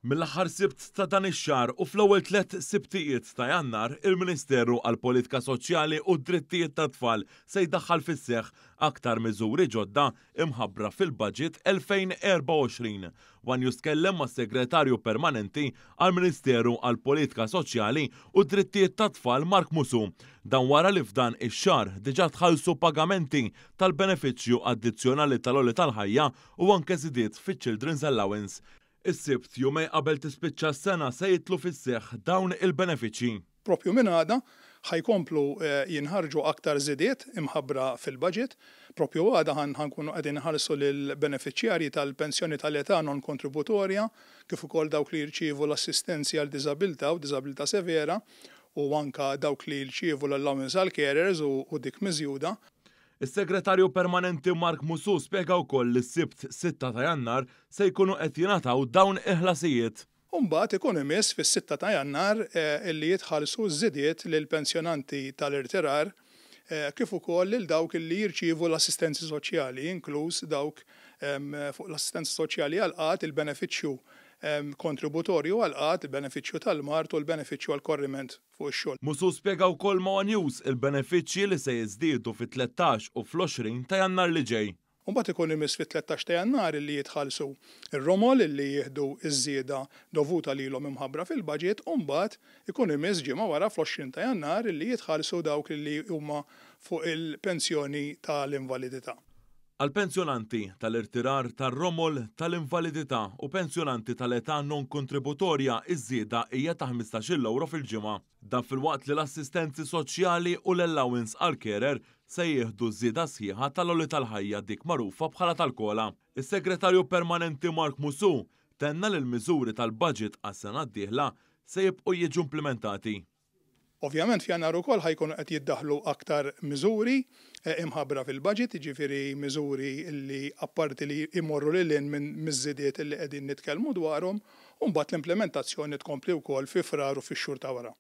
Mill-aħħar sibt ta' dan ix-xahar u fl-ewwel 3 sibtijiet ta' Jannar, il-Ministeru għall-Politika Soċjali u d-Drittijiet tat-Tfal se jdaħħal fis-seħħ aktar miżuri ġodda imħabbra fil-Baġit 2024. Wanjus tkellem mas-Segretarju Permanenti għall-Ministeru għall-Politika Soċjali u d-Drittijiet tat-Tfal Mark Musu. Dan wara li f'dan ix-xahar diġà tħallsu pagamenti tal-benefiċċju addizzjonali tal-għoli tal-ħajja u anke żidiet fiċ-Children's Allowance. Is-sibt jumej qabel tispiċċa s-sena se jitlu fis-seħħ dawn il-benefiċċji. Propju minn għada ħajkomplu jinħarġu aktar żidiet imħabbra fil-budget. Propju għada ħankunu qegħdin inħallsu lill-benefiċjarji tal-pensjoni tal-età non kontributorja kif ukoll dawk li jirċievu l-assistenzi għal diżabilità u diżabilità severa u anke dawk li jirċievu l-allowance għal carers u dik miżjuda. Is-Segretarju Permanenti Mark Musu spjega wkoll li s-sibt 6 ta' Jannar se jkunu qed jingħataw dawn il-ħlasijiet. Mbagħad ikun imiss fis-6 ta' Jannar illi jitħallsu żidiet lil pensjonanti tal-irtirar kif ukoll lil dawk li jirċievu l-assistenzi soċjali, inkluż dawk fuq l-assistenza soċjali għal qatt il-benefiċċju kontributorju għal qatt, il-benefiċċju tal-mart u l-benefiċċju għal korriment fuq ix-xogħol. Musu spjega wkoll ma' News il-benefiċċji li se jiżdiedu fit-13 u fl-20 ta' Jannar li ġej. Mbagħad ikun imiss fit-13 ta' Jannar illi jitħallsu ir-romol illi jieħdu ż-żieda dovuta lilhom imħabbra fil-baġit u mbagħad ikun imiss ġimgħa wara fl-20 ta' Jannar illi jitħallsu dawk li huma fuq il-pensjoni tal-invalidità. Għal-pensjonanti tal-irtirar tar-romol tal-invalidità u pensjonanti tal-età non kontributorja iż-żieda hija ta' 15 euro fil-ġimgħa. Dan filwaqt li l-assistenzi soċjali u l-allowance għal carer se jieħdu żieda sħiħa tal-għoli tal-ħajja dik magħrufa bħala tal-kola. Is-Segretarju Permanenti Mark Musu tenna li l-miżuri tal-budget għas-sena d-dieħla se jibqgħu jiġu implementati. Ovvjament f'Jannar ukoll ħajkunu qed jiddaħħlu aktar miżuri imħabbra fil-budget, jiġifieri miżuri li apparti li jmorru lil hinn minn miż-żidiet li qegħdin nitkellmu dwarhom, u mbagħad l-implementazzjoni tkompli wkoll fi frar u fix-xhur ta' wara.